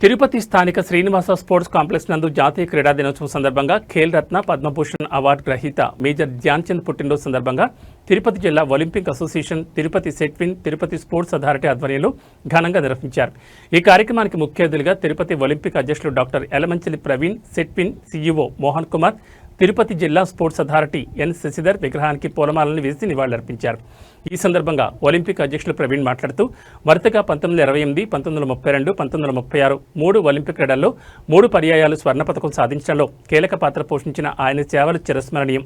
తిరుపతి స్థానిక Srinivasa sports complex నందు జాతీయ క్రీడా దినోత్సవం సందర్భంగా ఖేల్ రత్న పద్మభూషణ్ అవార్డు గ్రహీత మేజర్ ధ్యాన్ చంద్ పుట్టినరోజు సందర్భంగా తిరుపతి జిల్లా Olympic association, Tirupati Setwin, Tirupati sports authority ఆధ్వర్యంలో ఘనంగా నిర్వహించారు. ఈ కార్యక్రమానికి ముఖ్య అతిథులుగా తిరుపతి ఒలింపిక్ అధ్యక్షులు డాక్టర్ ఎలమంచిలి ప్రవీణ్, సెట్విన్ సీఈఓ మోహన్ కుమార్, తిరుపతి జిల్లా స్పోర్ట్స్ అథారిటీ ఎన్ శశిధర్ విగ్రహానికి పూలమాలను వేసి నివాళులర్పించారు. ఈ సందర్భంగా ఒలింపిక్ అధ్యక్షులు ప్రవీణ్ మాట్లాడుతూ వరుసగా 1928, 1932, 1936 3 ఒలింపిక్ క్రీడల్లో 3 పర్యాయాలు స్వర్ణ పతకం సాధించడంలో కీలక పాత్ర పోషించిన ఆయన సేవలు చిరస్మరణీయం.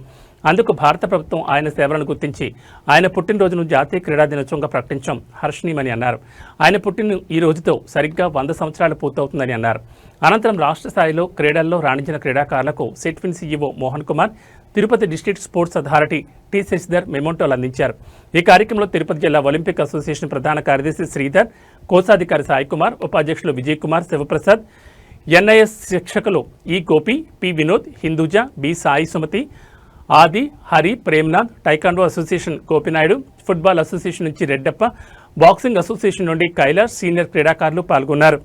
అందుకు భారత ప్రభుత్వం ఆయన సేవలను గుర్తించి ఆయన పుట్టినరోజును జాతీయ క్రీడా దినోత్సవంగా ప్రకటించడం హర్షణీయమని అన్నారు. ఆయన పుట్టిన ఈ రోజుతో సరిగ్గా 100 సంవత్సరాలు పూర్తవుతుందని అన్నారు. అనంతరం రాష్ట్ర స్థాయిలో క్రీడల్లో రాణించిన క్రీడాకారులకు Setwin CEO Mohan Kumar, Tirupati district sports authority T Shashidhar మెమోంటోలు అందించారు. ఈ కార్యక్రమంలో తిరుపతి జిల్లా ఒలింపిక్ అసోసియేషన్ ప్రధాన కార్యదర్శి శ్రీధర్, కోశాధికారి సాయి కుమార్, ఉపాధ్యక్షులు విజయ్ కుమార్, శివప్రసాద్, ఎన్ఐఎస్ శిక్షకులు E Gopi, P Vinod, Hinduja, B Sai Sumathi, Adi, Hari, Premnath, taekwondo association Gopinaidu, football association నుంచి రెడ్డప్ప, బాక్సింగ్ అసోసియేషన్ నుండి కైలాష్ సీనియర్ క్రీడాకారులు పాల్గొన్నారు.